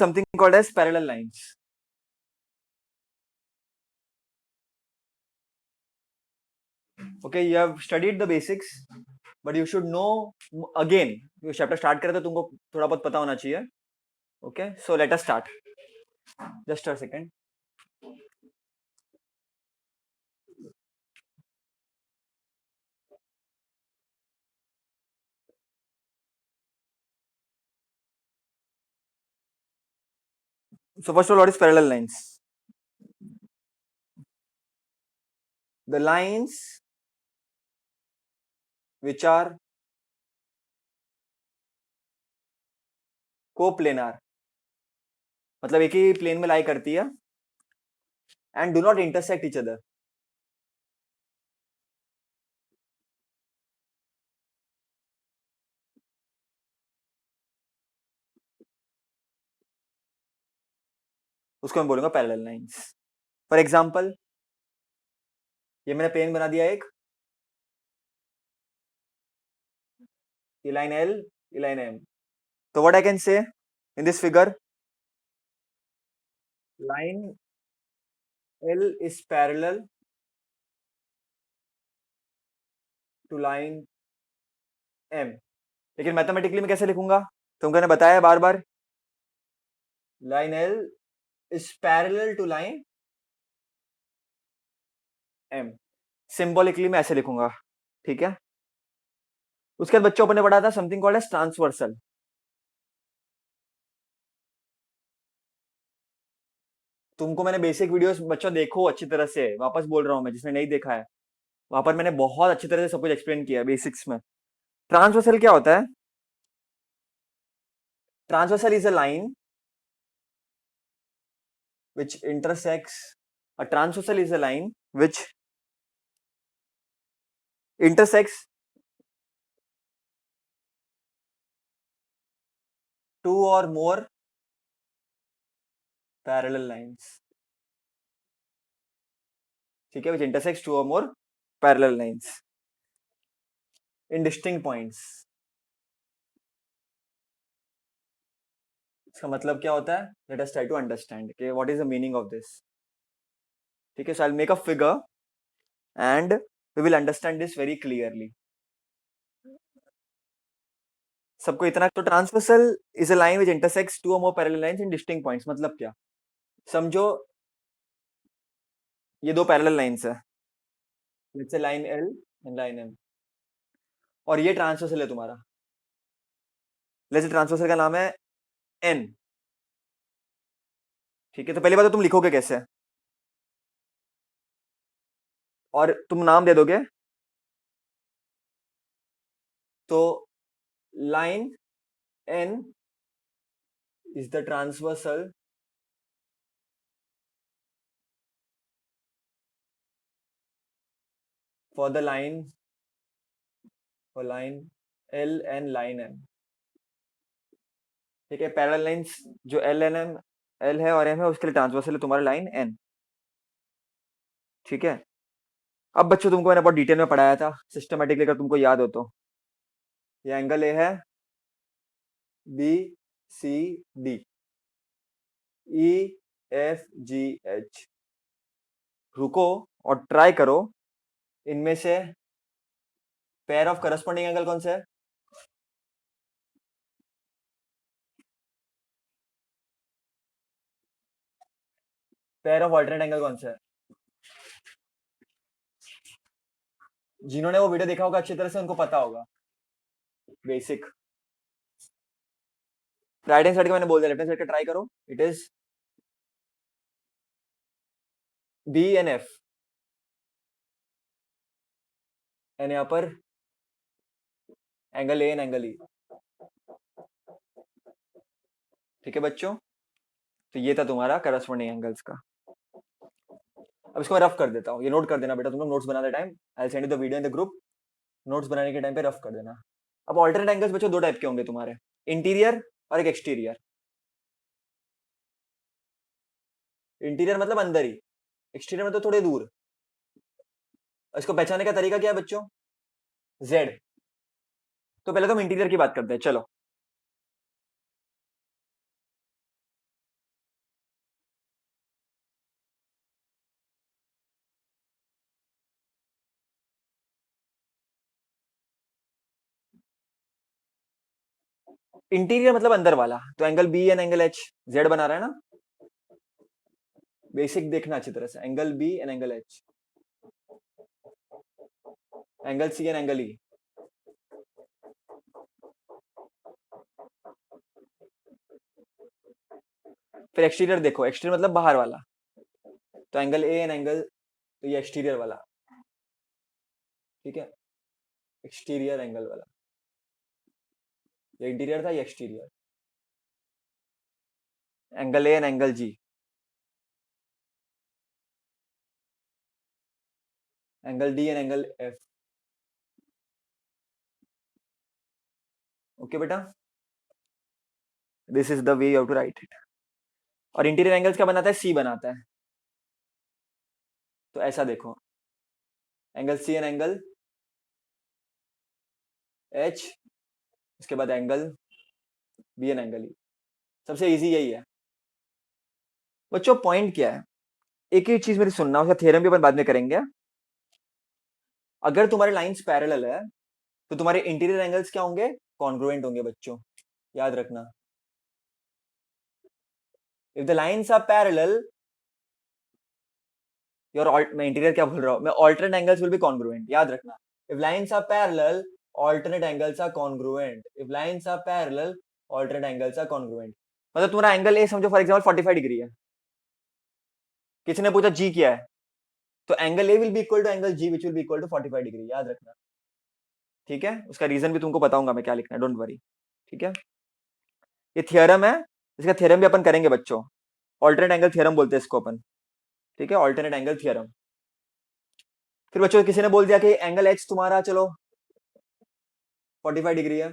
something called as parallel lines. Okay, you have studied the basics, but you should know again. You chapter start करे तो तुमको थोड़ा बहुत पता होना चाहिए. Okay, so let us start. Just a second. So first of all, what is parallel lines? The lines which are coplanar, मतलब एक ही प्लेन में लाई करती है, and do not intersect each other. उसको मैं बोलूंगा पैरेलल लाइंस. फॉर एग्जाम्पल, ये मैंने प्लेन बना दिया एक, ये लाइन एल, ये लाइन एम. तो what I can say in this figure, line L is parallel to line M. लेकिन मैथमेटिकली मैं कैसे लिखूंगा, तुमको मैंने बताया बार बार, line L is parallel to line M. Symbolically मैं ऐसे लिखूंगा. ठीक है. उसके बाद बच्चों ने पढ़ा था समथिंग कॉल्ड एज ट्रांसवर्सल. तुमको मैंने बेसिक वीडियोस बच्चों देखो अच्छी तरह से, वापस बोल रहा हूं मैं, जिसने नहीं देखा है वहां पर मैंने बहुत अच्छी तरह से सब कुछ एक्सप्लेन किया बेसिक्स में. ट्रांसवर्सल क्या होता है? Transversal is a line which intersects, a transversal is a line which intersects two or more parallel lines. ठीक है, which intersects two or more parallel lines in distinct points. इसका मतलब क्या होता है? Let us try to understand. Okay, what is the meaning of this? ठीक है, so I'll make a figure and we will understand this very clearly. सबको इतना तो, transversal is a line which intersects two or more parallel lines in distinct points. मतलब क्या? समझो ये दो पैरेलल लाइंस है, let's say line L and line M, और ये ट्रांसवर्सल है तुम्हारा. लेट्स से ट्रांसवर्सल का नाम है एन. ठीक है, तो पहली बात तो तुम लिखोगे कैसे, और तुम नाम दे दोगे. तो line N is the transversal for the line, for line L and line M. ठीक है, पैरेलल लाइंस जो एल एन एम, एल है और एम है, उसके लिए ट्रांसवर्सल है तुम्हारा लाइन एन. ठीक है. अब बच्चों तुमको मैंने बहुत डिटेल में पढ़ाया था सिस्टमेटिकली, अगर तुमको याद हो तो. ये एंगल ए है, B C D, E F G H. रुको और ट्राई करो, इनमें से पेयर ऑफ करस्पॉन्डिंग एंगल कौन सा है? पेयर ऑफ ऑल्टरनेट एंगल कौन सा है? जिन्होंने वो वीडियो देखा होगा अच्छी तरह से उनको पता होगा बेसिक. राइट हैंड साइड का मैंने बोल दिया, लेफ्ट हैंड साइड का ट्राई करो. It is B N F, and यहाँ पर angle A and angle E. ठीक है बच्चों, तो ये था तुम्हारा करस्पॉन्डिंग एंगल्स का. अब इसको मैं रफ कर देता हूँ, ये नोट कर देना बेटा, तुम लोग नोट्स बनाते time. I send you the video in the group. Notes बनाने के टाइम पे रफ कर देना. अब ऑल्टरनेट एंगल्स बच्चों दो टाइप के होंगे तुम्हारे, इंटीरियर और एक एक्सटीरियर. इंटीरियर मतलब अंदर ही, एक्सटीरियर मतलब थोड़े दूर. इसको पहचानने का तरीका क्या है बच्चों? जेड. तो पहले तो हम इंटीरियर की बात करते हैं, चलो. इंटीरियर मतलब अंदर वाला, तो angle B and angle H Z बना रहा है ना, बेसिक देखना अच्छी तरह से, angle B and angle H, angle C and angle E. फिर एक्सटीरियर देखो, एक्सटीरियर मतलब बाहर वाला, तो एंगल ए एंड एंगल, तो ये एक्सटीरियर वाला, ठीक है, एक्सटीरियर एंगल वाला, ये इंटीरियर था, ये exterior, angle A and angle G, angle D and angle F. Okay बेटा, this is the way you have to write it. और इंटीरियर एंगल्स क्या बनाता है, सी बनाता है, तो ऐसा देखो, angle C and angle H, उसके बाद angle B and angle E, सबसे इजी यही है बच्चों। पॉइंट क्या है, एक ही चीज मेरी सुनना, उसका थ्योरम भी अपन बाद में करेंगे। अगर तुम्हारे लाइंस पैरेलल है तो तुम्हारे इंटीरियर एंगल्स क्या होंगे, कॉन्ग्रुएंट होंगे बच्चों, याद रखना। If the lines are parallel your, मैं इंटीरियर क्या बोल रहा हूं, मैं alternate angles will be congruent, याद रखना। If lines are parallel alternate angles are congruent, if lines are parallel alternate angles are congruent. मतलब तुम्हारा एंगल ए समझो फॉर एग्जांपल 45 डिग्री है, किसी ने पूछा जी क्या है, तो angle A will be equal to angle G which will be equal to 45 degree, याद रखना, ठीक है। उसका रीजन भी तुमको बताऊंगा मैं क्या लिखना है, डोंट वरी, ठीक है। ये थियरम है, इसका थ्योरम भी अपन करेंगे बच्चों, ऑल्टरनेट एंगल थ्योरम बोलते हैं इसको अपन, ठीक है, ऑल्टरनेट एंगल थ्योरम। फिर बच्चों किसी ने बोल दिया कि एंगल एच तुम्हारा चलो 45 डिग्री है,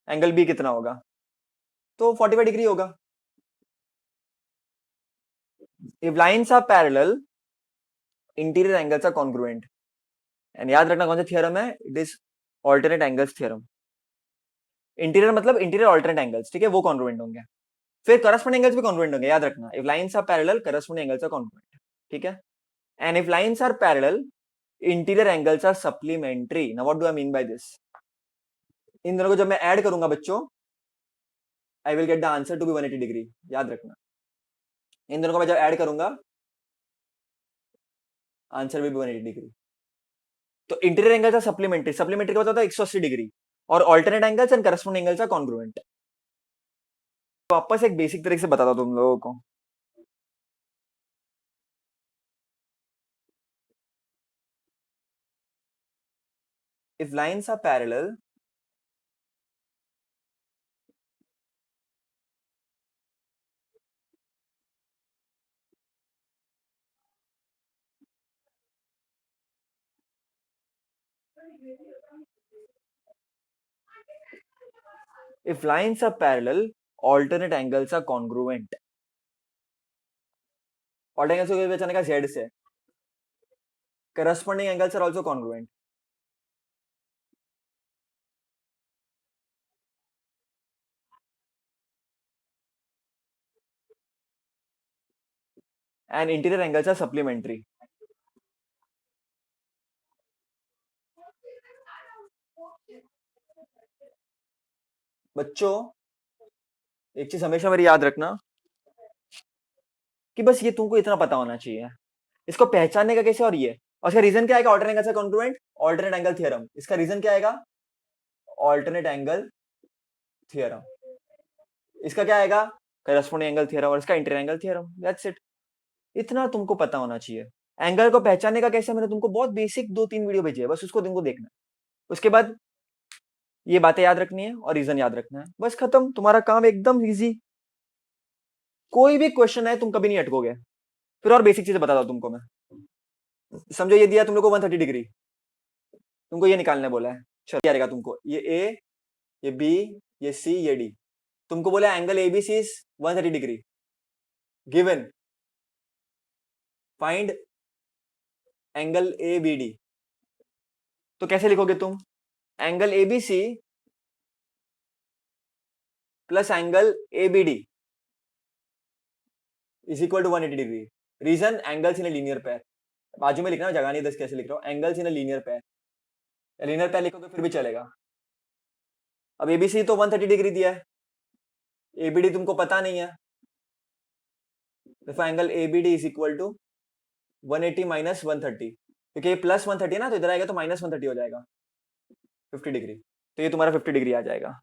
एंगल बी कितना होगा, तो 45 डिग्री होगा। If lines are parallel interior angles are congruent, and याद रखना कौन सा थ्योरम है, it is alternate angles theorem. Interior मतलब इंटीरियर ऑल्टरनेट एंगल्स, ठीक है, वो कॉन्ग्रुएंट होंगे। फिर करस्पॉन्डिंग एंगल्स भी कॉन्ग्रुएंट होंगे, याद रखना। If lines are parallel corresponding angles are congruent, ठीक है। And if lines are parallel interior angles are supplementary. Now what do I mean by this, इन दोनों को जब मैं ऐड करूंगा बच्चों, I will get the answer to be 180 degree, याद रखना। इन दोनों को मैं जब ऐड करूंगा आंसर विल बी 180 डिग्री। तो interior angles are supplementary, supplementary का मतलब होता है 180 डिग्री, और alternate angles and corresponding angles are congruent. वापस एक बेसिक तरीके से बताता हूं तुम लोगों को। If lines are parallel if lines are parallel alternate angles are congruent। alternate angles को बचाने का z से, corresponding angles are also congruent। and interior angles are supplementary। बच्चों एक चीज हमेशा मेरी याद रखना कि बस ये तुमको इतना पता होना चाहिए, इसको पहचानने का कैसे, और ये, और इसका रीजन क्या आएगा, alternate angles are congruent, alternate angle theorem. इसका रीजन क्या आएगा, ऑल्टरनेट एंगल थ्योरम। इसका क्या आएगा, करस्पॉन्डिंग एंगल थ्योरम, और इसका interior angle theorem, that's it. इतना तुमको पता होना चाहिए। एंगल को पहचानने का कैसे, मैंने तुमको बहुत बेसिक 2-3 वीडियो भेजी है, बस उसको तुमको देखना। उसके बाद ये बातें याद रखनी है और रीजन याद रखना है, बस खत्म, तुम्हारा काम एकदम इजी। कोई भी क्वेश्चन है तुम कभी नहीं अटकोगे। फिर और बेसिक चीजें बताता हूं तुमको मैं। समझो ये दिया तुम लोग को 130 डिग्री, तुमको ये निकालने बोला है, चलो क्या रहेगा तुमको, ये ए, ये बी, ये सी, ये डी। तुमको बोला angle ABC is 130 degree, given, find angle A B D. तो कैसे लिखोगे तुम, angle ABC plus angle A B D is equal to 180 degree. Reason, angles in linear pair. बाजू में लिखना, जगह नहीं, दस कैसे लिख रहा हूं, angles in linear pair, linear pair लिखोगे फिर भी चलेगा। अब एबीसी तो 130 डिग्री दिया है, एबीडी तुमको पता नहीं है, देखो angle ABD is equal to 180 minus 130, क्योंकि ये प्लस 130 है ना, तो इधर आएगा तो माइनस 130 हो जाएगा 50 डिग्री, तो ये तुम्हारा 50 डिग्री आ जाएगा।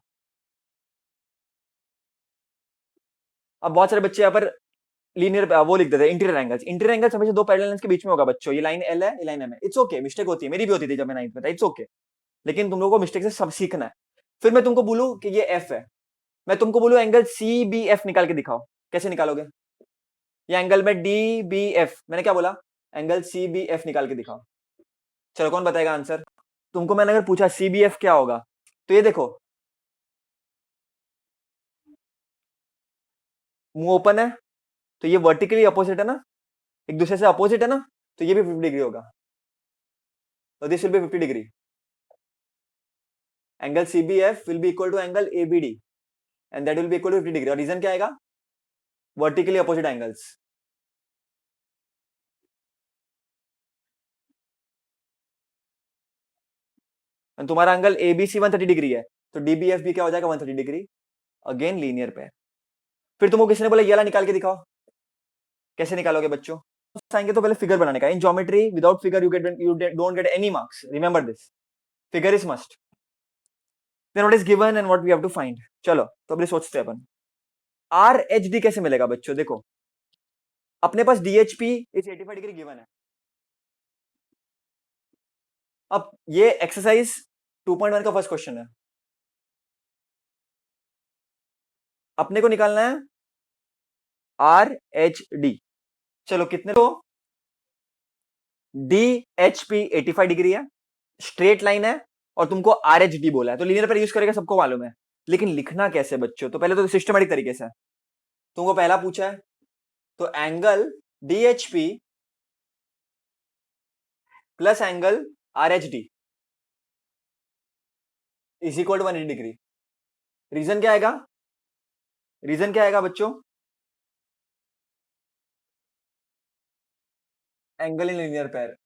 अब बहुत सारे बच्चे यहाँ पर लीनियर वो लिख देते हैं इंटीरियर एंगल्स। इंटीरियर एंगल्स हमेशा दो पैरेलल लाइंस के बीच में होगा बच्चों, ये लाइन एल है, ये लाइन एम है। इट्स ओके, मिस्टेक होती है, मेरी भी होती थी जब मैं 9th में था, इट्स ओके, लेकिन तुम लोगों को मिस्टेक से सब सीखना है। फिर मैं तुमको बोलूं कि ये एफ है, मैं तुमको बोलूं एंगल सी बी एफ निकाल के दिखाओ, कैसे निकालोगे? ये एंगल में डी बी एफ, मैंने क्या बोला? एंगल सी बी एफ निकाल के दिखाओ। चलो कौन बताएगा आंसर? तुमको मैंने अगर पूछा सी बी एफ क्या होगा, तो ये देखो मुंह ओपन है, तो ये वर्टिकली अपोजिट है ना, एक दूसरे से अपोजिट है ना, तो ये भी 50 डिग्री होगा, तो this will be 50 degree. Angle CBF will be equal to angle ABD and that will be equal to 50 degree. और रीजन क्या आएगा? Vertically opposite angles. तुम्हारा एंगल ABC 130 डिग्री है, तो DBF भी क्या हो जाएगा? 130 डिग्री, अगेन लीनियर पे। फिर तुमको किसने बोला ये वाला निकाल के दिखाओ, कैसे निकालोगे बच्चों? आएंगे तो पहले फिगर बनाने का। In geometry without figure you don't get any marks, remember this, figure is must. Then what is given and what we have to find. चलो तो अभी सोचते हैं अपन, आर एच डी कैसे मिलेगा बच्चों? देखो अपने पास DHP इज 85 डिग्री गिवन है। अब ये एक्सरसाइज 2.1 का फर्स्ट क्वेश्चन है, अपने को निकालना है RHD। चलो कितने, तो DHP 85 डिग्री है, स्ट्रेट लाइन है, और तुमको RHD बोला है, तो लीनियर पर यूज करेगा, सबको मालूम है। लेकिन लिखना कैसे बच्चों? तो पहले तो सिस्टमेटिक तरीके से, तुमको पहला पूछा है तो angle DHP plus angle RHD is equal to 180 degree. Reason क्या आएगा? रीजन क्या आएगा बच्चों? Angle in linear pair.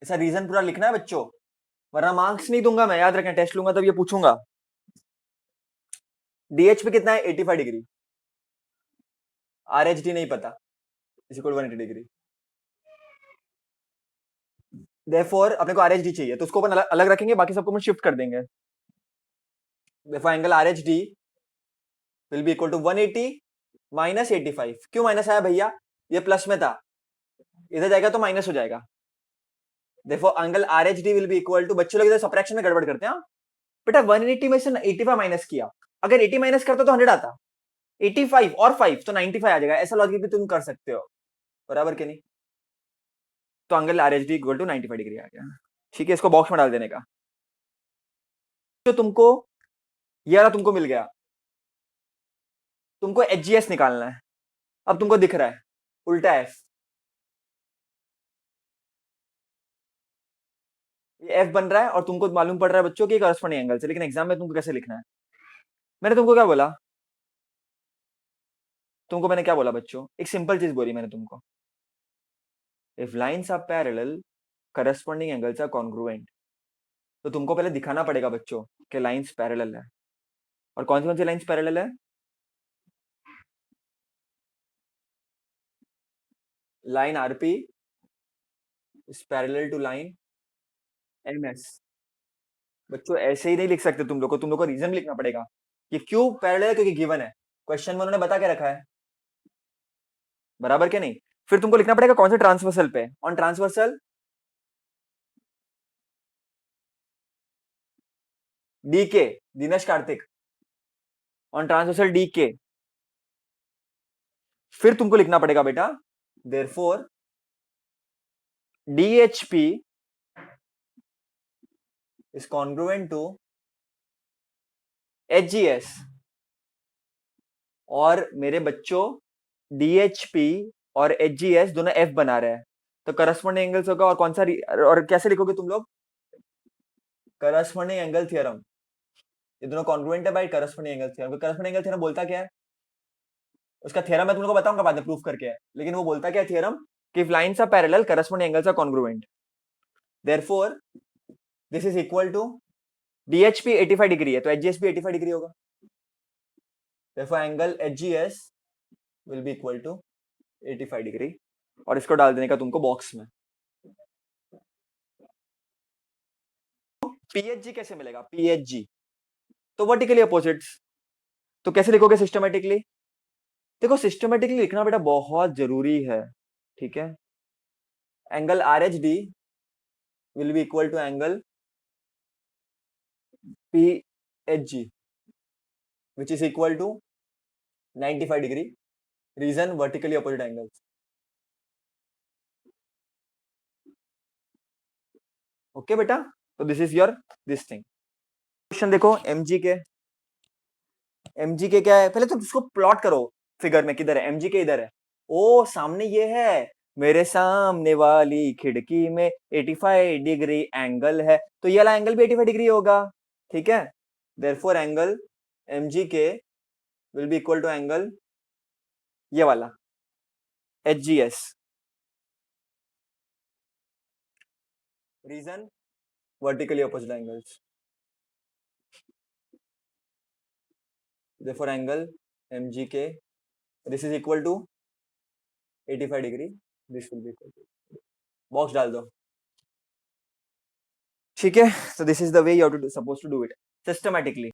ऐसा रीजन पूरा लिखना है बच्चों, वरना मार्क्स नहीं दूंगा मैं, याद रखें, टेस्ट लूंगा तब ये पूछूंगा। DHP कितना है? 85 डिग्री, RHD नहीं पता, इज इक्वल 180 डिग्री। देयरफॉर अपने को RHD चाहिए, तो उसको अपन अलग अलग रखेंगे, बाकी सबको हम शिफ्ट कर देंगे। Therefore angle RHD will be equal to 180 minus 85। क्यों माइनस आया भैया? ये प्लस में था, इधर जाएगा तो माइनस हो जाएगा। देखो angle RHD will be equal to, बच्चे लोग इधर सबट्रैक्शन में गड़बड़ करते हैं। बेटा 180 में से 85 माइनस किया, अगर 80 माइनस करता तो 100 आता, 85 और 5 तो 95 आ जाएगा, ऐसा लॉजिक भी तुम कर सकते हो, बराबर के नहीं? तो angle RHD equal to 95 degree आ गया। ठीक है, इसको बॉक्स में डाल देने का। तो तुमको ये वाला तुमको मिल गया, तुमको HGS निकालना है। अब तुमको दिख रहा है उल्टा F, ये F बन रहा है, और तुमको मालूम पड़ रहा है बच्चों की करस्पॉन्डिंग एंगल से, लेकिन एग्जाम में तुमको कैसे लिखना है? मैंने तुमको क्या बोला? तुमको मैंने क्या बोला बच्चों? एक सिंपल चीज बोली मैंने तुमको, if lines are parallel corresponding angles are congruent. तो तुमको पहले दिखाना पड़ेगा बच्चों कि लाइंस पैरेलल है, और कौन सी लाइंस पैरेलल है? Line RP is parallel to line MS। बच्चों ऐसे ही नहीं लिख सकते, तुम लोग को रीजन लिखना पड़ेगा कि क्यों पैरेलल है, क्योंकि गिवन है, क्वेश्चन में उन्होंने बता के रखा है, बराबर के नहीं? फिर तुमको लिखना पड़ेगा कौन से ट्रांसवर्सल पे, on transversal DK, Dinesh Karthik, on transversal DK। फिर तुमको लिखना पड़ेगा बेटा therefore DHP is congruent to HGS। और मेरे बच्चों DHP और HGS दोनों F बना रहे हैं, तो करस्पॉन्डिंग एंगल्स होगा, और कौन सा और कैसे लिखोगे तुम लोग? करस्पॉन्डिंग एंगल थ्योरम, ये दोनों कॉन्ग्रुएंट है by corresponding angle theorem. Corresponding angle theorem बोलता क्या है? उसका थ्योरम मैं तुम लोग को बताऊंगा बाद में प्रूफ करके, लेकिन वो बोलता क्या थ्योरम? कि if lines are parallel corresponding angles are congruent. Therefore this is equal to DHP 85 degree है तो HGS भी 85 डिग्री होगा, therefore angle HGS will be equal to 85 degree, और इसको डाल देने का तुमको बॉक्स में। PHG कैसे मिलेगा? PHG तो वर्टिकली अपोजिट्स, तो कैसे लिखोगे सिस्टमेटिकली? देखो सिस्टमेटिकली लिखना बेटा बहुत जरूरी है, ठीक है। Angle RHD will be equal to angle PHG which is equal to 95 degree, reason vertically opposite angles। Okay बेटा, तो this is your this thing. Question देखो एमजी के क्या है, पहले तो इसको प्लॉट करो फिगर में, किधर है एमजी के? इधर है। ओ सामने ये है, मेरे सामने वाली खिड़की में 85 डिग्री एंगल है, तो ये वाला एंगल भी 85 डिग्री होगा, ठीक है। Therefore angle MG K will be equal to angle ये वाला HGS। Reason vertically opposite angles, therefore angle MGK this is equal to 85 degree, this will be equal to, box डाल दो, ठीक है। so this is the way you have to supposed to do it systematically।